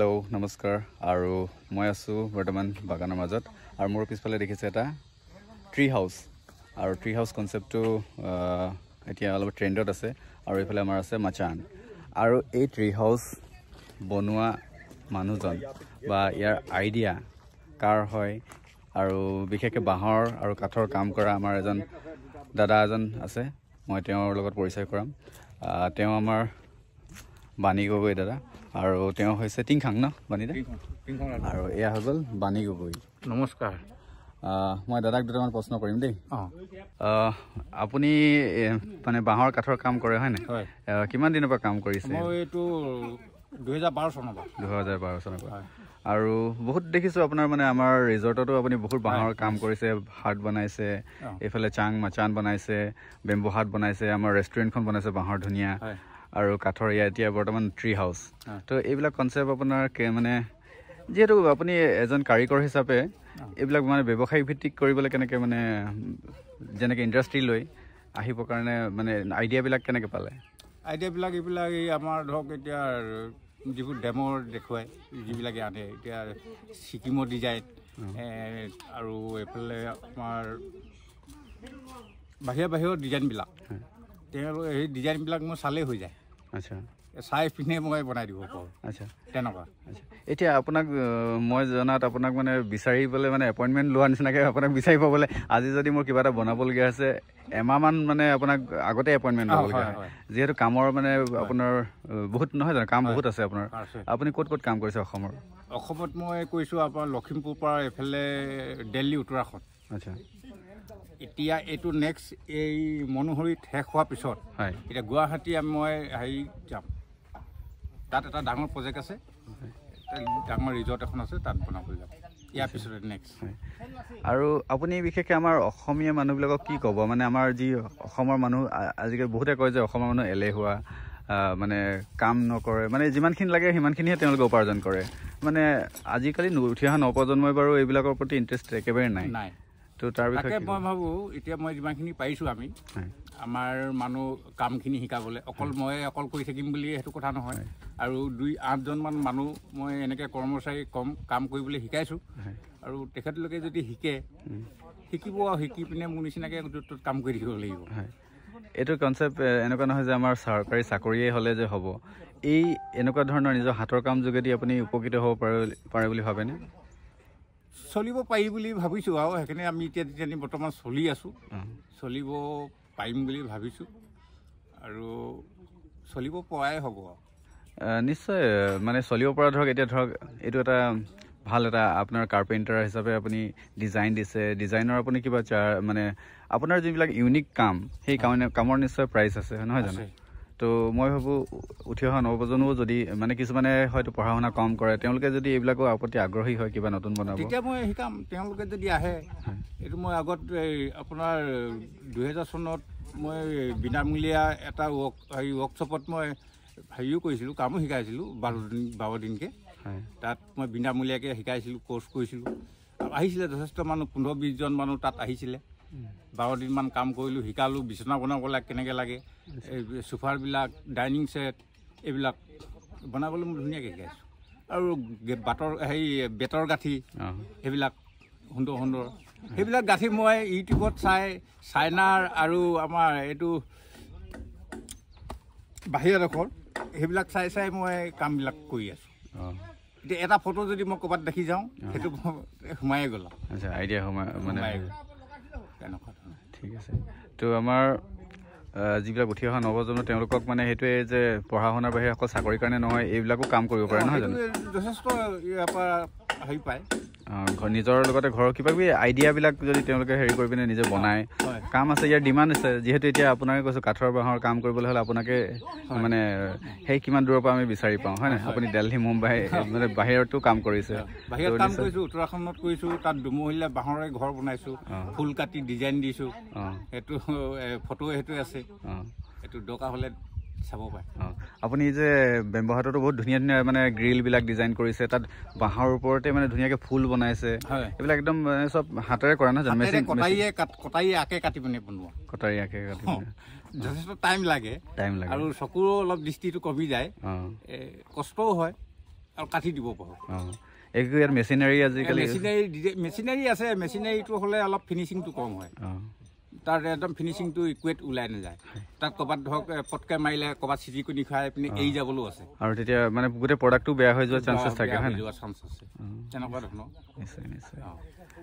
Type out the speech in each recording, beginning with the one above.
Hello, নমস্কাৰ আৰু মই আছো বৰ্তমান বাগানৰ মাজত আৰু মোৰ পিছফালে দেখিছে এটা ট্ৰি হাউস আৰু ট্ৰি হাউস কনসেপ্টটো এতিয়া অলপ ট্ৰেন্ডত আছে আৰু এইফালে আমাৰ আছে মাচান আৰু এই ট্ৰি হাউস বনোৱা মানুহজন বা ইয়াৰ আইডিয়া কাৰ হয় আৰু বিশেষকৈ বাঁহৰ আৰু কাঠৰ কাম কৰা আমাৰ এজন দাদা এজন আছে মই তেওঁৰ লগত পৰিচয় কৰাম তেওঁ আমাৰ বাণী গগৈ দাদা আৰু তেওঁ হৈছে টিংখাং ন বাণী দা আৰু এয়া হৈ গ'ল বাণী গগৈ নমস্কাৰ মই দাদাক দুটামান প্ৰশ্ন কৰিম দেই আপুনি মানে বাঁহৰ কাঠৰ কাম কৰে হয় নাই কিমান দিনৰ পৰা কাম কৰিছে মই এইটো 2012 চনৰ পৰা আৰু বহুত দেখিছোঁ আপোনাৰ মানে আমাৰ ৰিজৰ্টতো আপুনি বহুত বাঁহৰ কাম কৰিছে হাট বনাইছে এইফালে মাচান বনাইছে বেম্বো হাট বনাইছে আমাৰ ৰেষ্টুৰেণ্টখন বনাইছে বাঁহৰ ধুনীয়া আৰু কাঠৰ এতিয়া বৰ্তমান ট্ৰি হাউস তো এইবিলাক কনসেপ্ট আপোনাৰ মানে যেহেতু আপুনি এজন কাৰিকৰ হিচাপে এইবিলাক মানে ব্যৱসায়িক ভিত্তিক কৰিবলৈ কেনেকৈ মানে যেনেকৈ ইণ্ডাষ্ট্ৰি লৈ আহিবৰ কাৰণে মানে আইডিয়াবিলাক কেনেকৈ পালে আইডিয়াবিলাক এইবিলাক এই আমাৰ ধৰক এতিয়া যিবোৰ ডেমৰ দেখুৱাই যিবিলাকে আনে এতিয়া ছিকিমৰ ডিজাইন আৰু এইফালে আমাৰ বাহিৰৰ ডিজাইনবিলাক তেওঁলোকে সেই ডিজাইনবিলাক মই চালেই হৈ যায় আচ্ছা চাই পিনে মই বনাই দিব পাৰোঁ আচ্ছা তেনেকুৱা আচ্ছা এতিয়া আপোনাক মই জনাত আপোনাক মানে বিচাৰিবলৈ মানে এপইণ্টমেণ্ট লোৱাৰ নিচিনাকৈ আপোনাক বিচাৰি পাবলৈ আজি যদি মোৰ কিবা এটা বনাবলগীয়া আছে এমাহমান মানে আপোনাক আগতে এপইণ্টমেণ্ট ল'বলগীয়া হয় যিহেতু কামৰ মানে আপোনাৰ বহুত নহয় জানো কাম বহুত আছে আপোনাৰ আপুনি ক'ত কাম কৰিছে অসমত মই কৈছোঁ আপোনাৰ লখিমপুৰ পৰা এইফালে দিল্লী উত্তৰাখণ্ড আচ্ছা এতিয়া এইটো নেক্সট এই মনোহৰীত শেষ হোৱাৰ পিছত এতিয়া গুৱাহাটী মই হেৰি যাম তাত এটা ডাঙৰ প্ৰজেক্ট আছে ডাঙৰ ৰিজৰ্ট এখন আছে তাত বনাবলৈ যাম ইয়াৰ পিছতে নেক্সট আৰু আপুনি বিশেষকৈ আমাৰ অসমীয়া মানুহবিলাকক কি ক'ব মানে আমাৰ যি অসমৰ মানুহ আজিকালি বহুতে কয় যে অসমৰ মানুহ এলেহুৱা মানে কাম নকৰে মানে যিমানখিনি লাগে সিমানখিনিহে তেওঁলোকে উপাৰ্জন কৰে মানে আজিকালি উঠি অহা নৱপ্ৰজন্মই বাৰু এইবিলাকৰ প্ৰতি ইণ্টাৰেষ্ট একেবাৰে নাই তো তাৰ বিষয়ে মই ভাবোঁ এতিয়া মই যিমানখিনি পাৰিছোঁ আমি আমাৰ মানুহ কামখিনি শিকাবলৈ মই অকল কৰি থাকিম বুলি সেইটো কথা নহয় আৰু 2-8জনমান মানুহ মই এনেকৈ কৰ্মচাৰী কাম কৰিবলৈ শিকাইছোঁ আৰু তেখেতলোকে যদি শিকিব আৰু শিকি পিনে মোৰ নিচিনাকৈ য'ত কাম কৰি থাকিব লাগিব এইটো কনচেপ্ট এনেকুৱা নহয় যে আমাৰ চৰকাৰী চাকৰিয়ে হ'লে যে হ'ব এই এনেকুৱা ধৰণৰ নিজৰ হাতৰ কাম যোগেদি আপুনি উপকৃত হ'ব পাৰে বুলি ভাবেনে চলিব পাৰি বুলি ভাবিছোঁ আৰু সেইখিনি আমি এতিয়া বৰ্তমান চলি আছোঁ চলিব পাৰিম বুলি ভাবিছোঁ আৰু চলিব পৰাই হ'ব নিশ্চয় মানে চলিব পৰা ধৰক এতিয়া ধৰক এইটো এটা ভাল এটা আপোনাৰ কাৰ্পেণ্টাৰ হিচাপে আপুনি ডিজাইন দিছে ডিজাইনৰ আপুনি কিবা মানে আপোনাৰ যিবিলাক ইউনিক কাম সেই কামৰ নিশ্চয় প্ৰাইচ আছে নহয় জানো তো মই ভাবোঁ উঠি অহা নৱপ্ৰজন্মও যদি মানে কিছুমানে হয়তো পঢ়া শুনা কম কৰে তেওঁলোকে যদি এইবিলাকৰ প্ৰতি আগ্ৰহী হয় কিবা নতুন বনাব তেতিয়া মই শিকাম তেওঁলোকে যদি আহে এইটো মই আগত আপোনাৰ 2000 চনত মই বিনামূলীয়া এটা ৱৰ্কশ্বপত মই হেৰিও কৰিছিলোঁ কামো শিকাইছিলোঁ 12 দিনকৈ তাত মই বিনামূলীয়াকৈ শিকাইছিলোঁ কৰ্চ কৰিছিলোঁ আহিছিলে যথেষ্ট মানুহ 15-20জন মানুহ তাত আহিছিলে 12 দিনমান কাম কৰিলোঁ শিকালোঁ বিচনা বনাবলৈ কেনেকৈ লাগে এই চোফাৰবিলাক ডাইনিং ছেট এইবিলাক বনাবলৈ মই ধুনীয়াকৈ শিকাইছোঁ আৰু বেতৰ গাঁঠি সেইবিলাক সুন্দৰ সেইবিলাক গাঁঠি মই ইউটিউবত চাইনাৰ আৰু আমাৰ এইটো বাহিৰৰ দেশৰ সেইবিলাক চাই মই কামবিলাক কৰি আছোঁ এতিয়া এটা ফটো যদি মই ক'ৰবাত দেখি যাওঁ সেইটো সোমায়ে গ'ল আচ্ছা আইডিয়া মানে তেনেকুৱা ঠিক আছে তো আমাৰ যিবিলাক উঠি অহা নৱপ্ৰজন্ম তেওঁলোকক মানে সেইটোৱে যে পঢ়া শুনাৰ বাহিৰে অকল চাকৰিৰ কাৰণে নহয় এইবিলাকো কাম কৰিব পাৰে নহয় জানো যথেষ্ট ইয়াৰ পৰা হেৰি পায় নিজৰ লগতে ঘৰৰ কিবা কিবি আইডিয়াবিলাক যদি তেওঁলোকে হেৰি কৰি পিনে নিজে বনায় কাম আছে ইয়াৰ ডিমাণ্ড আছে যিহেতু এতিয়া আপোনাকে কৈছোঁ কাঠৰ বাঁহৰ কাম কৰিবলৈ হ'লে আপোনাকে মানে সেই কিমান দূৰৰ পৰা আমি বিচাৰি পাওঁ হয় নাই আপুনি দিল্লী মুম্বাই মানে বাহিৰতো কাম কৰিছে বাহিৰত কাম কৰিছোঁ উত্তৰাখণ্ডত কৰিছোঁ তাত দুমহলীয়া বাঁহৰে ঘৰ বনাইছোঁ ফুল কাটি ডিজাইন দিছোঁ সেইটো ফটো সেইটোৱে আছে এইটো দৰকাৰ হ'লে চাব পাৰে আপুনি যে বেম্বো হাটতো বহুত ধুনীয়া মানে গ্ৰিলবিলাক ডিজাইন কৰিছে তাত বাঁহৰ ওপৰতে মানে ধুনীয়াকৈ ফুল বনাইছে এইবিলাক একদম চব হাতেৰে কৰা নহয় জানো মেচিন কটাৰী আঁকে কাটি পিনে বনোৱা যথেষ্ট টাইম লাগে আৰু চকুৰো অলপ দৃষ্টিটো কমি যায় কষ্টও হয় আৰু কাটি দিব পাৰোঁ। এইটো ইয়াত মেচিনাৰী আজিকালি মেচিনাৰী আছে। মেচিনাৰীটো হ'লে অলপ ফিনিচিংটো কম হয়, তাৰ একদম ফিনিচিংটো ইকুৱেট ওলাই নাযায়। তাত ক'ৰবাত ধৰক পটকৈ মাৰিলে ক'ৰবাত চিটিকনি খাই পিনে এৰি যাবলৈও আছে, আৰু তেতিয়া মানে গোটেই প্ৰডাক্টটো বেয়া হৈ যোৱাৰ চান্সেছ থাকে, হয় নাই? চান্স আছে তেনেকুৱা ধৰণৰ। নিশ্চয় নিশ্চয়।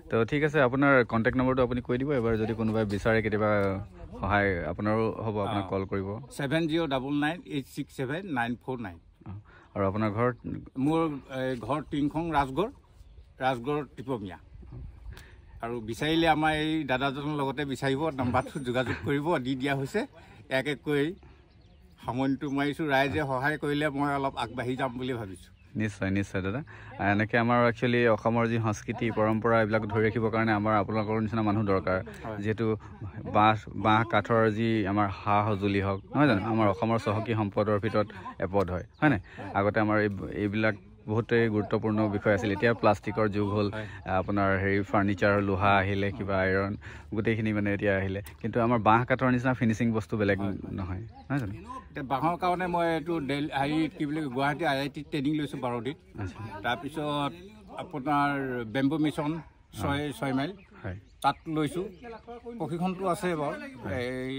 তো ঠিক আছে, আপোনাৰ কণ্টেক্ট নম্বৰটো আপুনি কৈ দিব এবাৰ, যদি কোনোবাই বিচাৰে কেতিয়াবা সহায় আপোনাৰো হ'ব, আপোনাক কল কৰিব। 7099867949। আৰু আপোনাৰ ঘৰত? মোৰ ঘৰ টিংখং ৰাজগড় টিপমীয়া। আৰু বিচাৰিলে আমাৰ এই দাদাজনৰ লগতে বিচাৰিব, নাম্বাৰটো যোগাযোগ কৰিব, দি দিয়া হৈছে। এক এককৈ সামৰণিটো মাৰিছোঁ। ৰাইজে সহায় কৰিলে মই অলপ আগবাঢ়ি যাম বুলি ভাবিছোঁ। নিশ্চয় নিশ্চয় দাদা। এনেকৈ আমাৰ একচুৱেলি অসমৰ যি সংস্কৃতি পৰম্পৰা এইবিলাক ধৰি ৰাখিবৰ কাৰণে আমাৰ আপোনালোকৰ নিচিনা মানুহ দৰকাৰ, যিহেতু বাঁহ কাঠৰ যি আমাৰ সা সঁজুলি হওক, নহয় জানো, আমাৰ অসমৰ চহকী সম্পদৰ ভিতৰত এপদ হয় নাই? আগতে আমাৰ এইবিলাক বহুতেই গুৰুত্বপূৰ্ণ বিষয় আছিল। এতিয়া প্লাষ্টিকৰ যুগ হ'ল, আপোনাৰ ফাৰ্নিচাৰ, লোহা আহিলে, কিবা আইৰণ, গোটেইখিনি মানে এতিয়া আহিলে, কিন্তু আমাৰ বাঁহ কাঠৰ নিচিনা ফিনিচিং বস্তু বেলেগ নহয়, নহয় জানো? এতিয়া বাঁহৰ কাৰণে মই এইটো কি বুলি গুৱাহাটী IIT ট্ৰেইনিং লৈছোঁ 12 দিন। তাৰপিছত আপোনাৰ বেম্বু মিছন 6 মাইল তাত লৈছোঁ, প্ৰশিক্ষণটো আছে বাৰু। এই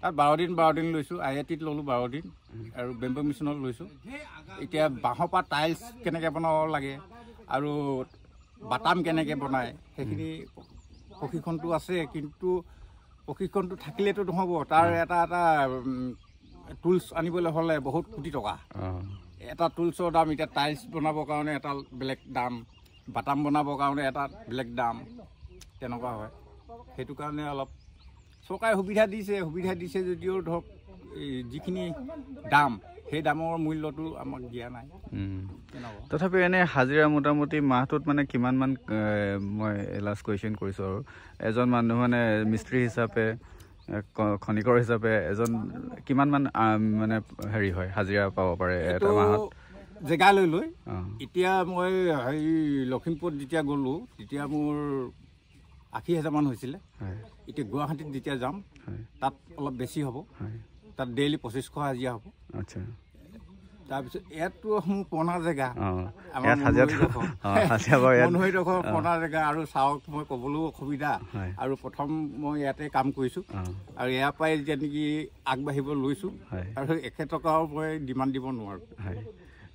তাত 12 দিন লৈছোঁ। IITত ল'লোঁ 12 দিন, আৰু বেম্বু মিছনত লৈছোঁ। এতিয়া বাঁহৰ পৰা টাইলছ কেনেকৈ বনাব লাগে আৰু বাটাম কেনেকৈ বনায় সেইখিনি প্ৰশিক্ষণটো আছে। কিন্তু প্ৰশিক্ষণটো থাকিলেতো নহ'ব, তাৰ এটা টুলছ আনিবলৈ হ'লে বহুত কোটি টকা। এটা টুলছৰ দাম, এতিয়া টাইলছ বনাবৰ কাৰণে এটা বেলেগ দাম, বাটাম বনাবৰ কাৰণে এটা বেলেগ দাম, তেনেকুৱা হয়। সেইটো কাৰণে অলপ চৰকাৰে সুবিধা দিছে যদিও ধৰক যিখিনি দাম, সেই দামৰ মূল্যটো আমাক দিয়া নাই। তথাপিও এনে হাজিৰা মোটামুটি মাহটোত মানে কিমানমান, মই লাষ্ট কুৱেশ্যন কৰিছোঁ, আৰু এজন মানুহ মানে মিস্ত্ৰী হিচাপে, খনিকৰ হিচাপে এজন কিমানমান মানে হয় হাজিৰা পাব পাৰে এটা মাহত? জেগা লৈ এতিয়া মই লখিমপুৰত যেতিয়া গ'লোঁ তেতিয়া মোৰ 80,000 মান হৈছিলে। এতিয়া গুৱাহাটীত যেতিয়া যাম তাত অলপ বেছি হ'ব, তাত ডেইলি 2500 হাজিৰা হ'ব। আচ্ছা। তাৰপিছত ইয়াততো মোৰ পুৰণা জেগা, পুৰণা জেগা, আৰু চাওক মই ক'বলৈও অসুবিধা। আৰু প্ৰথম মই ইয়াতে কাম কৰিছোঁ, আৰু ইয়াৰ পৰাই যেতিয়া নেকি আগবাঢ়িব লৈছোঁ, আৰু 1 টকাও মই ডিমাণ্ড দিব নোৱাৰোঁ।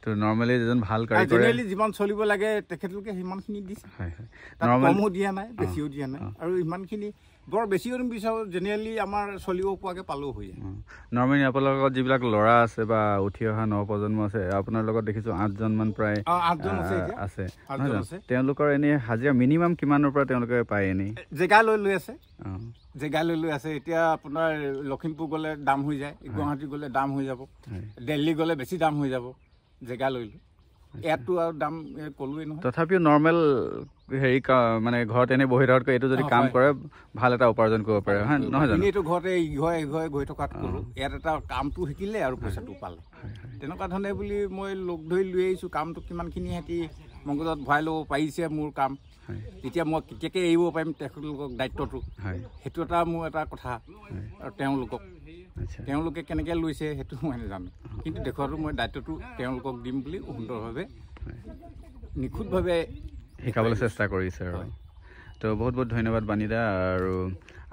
তো নৰ্মেলি এজন ভাল কাৰিকৰ যিমান চলিব লাগে তেখেতলোকে সিমানখিনি দিছে, কমো দিয়া নাই, বেছিও দিয়া নাই, আৰু ইমানখিনি বৰ বেছিও নিবিচাৰোঁ। জেনেৰেলি আমাৰ চলিব পৰাকৈ পালেও হৈ যায়। নৰ্মেলি আপোনাৰ লগত যিবিলাক ল'ৰা আছে বা উঠি অহা নৱপ্ৰজন্ম আছে, আপোনাৰ লগত দেখিছোঁ 8জন মান প্ৰায় আছে। তেওঁলোকৰ এনেই হাজিৰা মিনিমাম কিমানৰ পৰা তেওঁলোকে পায়? এনেই জেগা লৈ আছে। এতিয়া আপোনাৰ লখিমপুৰ গ'লে দাম হৈ যায়, গুৱাহাটী গ'লে দাম হৈ যাব, দিল্লী গ'লে বেছি দাম হৈ যাব জেগা লৈ। ইয়াততো আৰু দাম ক'লোৱেই নহয়। তথাপিও নৰ্মেল মানে ঘৰত এনেই বহি থকাতকৈ এইটো যদি কাম কৰে ভাল এটা উপাৰ্জন কৰিব পাৰে, হয় নহয় জানো? এইটো ঘৰতে ইঘৰে গৈ থকাত কৰোঁ, ইয়াত এটা কামটো শিকিলে আৰু পইচাটো পালে, তেনেকুৱা ধৰণে বুলি মই লগ ধৰি লৈ আহিছোঁ। কামটো কিমানখিনি সিহঁতি মগজত ভৰাই ল'ব পাৰিছে মোৰ কাম, তেতিয়া মই কেতিয়াকৈ এৰিব পাৰিম তেখেতলোকক দায়িত্বটো, সেইটো এটা মোৰ এটা কথা। আৰু তেওঁলোকে কেনেকৈ লৈছে সেইটো মই নাজানো, কিন্তু দেখুৱাটো মই দায়িত্বটো তেওঁলোকক দিম বুলি সুন্দৰভাৱে নিখুঁতভাৱে শিকাবলৈ চেষ্টা কৰিছে। আৰু তো বহুত বহুত ধন্যবাদ বাণীদা, আৰু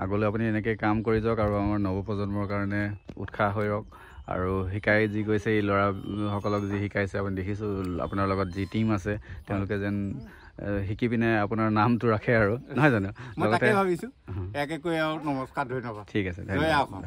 আগলৈ আপুনি এনেকৈ কাম কৰি যাওক, আৰু আমাৰ নৱপ্ৰজন্মৰ কাৰণে উৎসাহ হৈ ৰওক। আৰু শিকাই যি গৈছে, এই ল'ৰাসকলক যি শিকাইছে, আপুনি দেখিছোঁ আপোনাৰ লগত যি টীম আছে, তেওঁলোকে যেন শিকি পিনে আপোনাৰ নামটো ৰাখে, আৰু নহয় জানো? লগতে ভাবিছোঁ নমস্কাৰ, ধন্যবাদ। ঠিক আছে, ধন্যবাদ।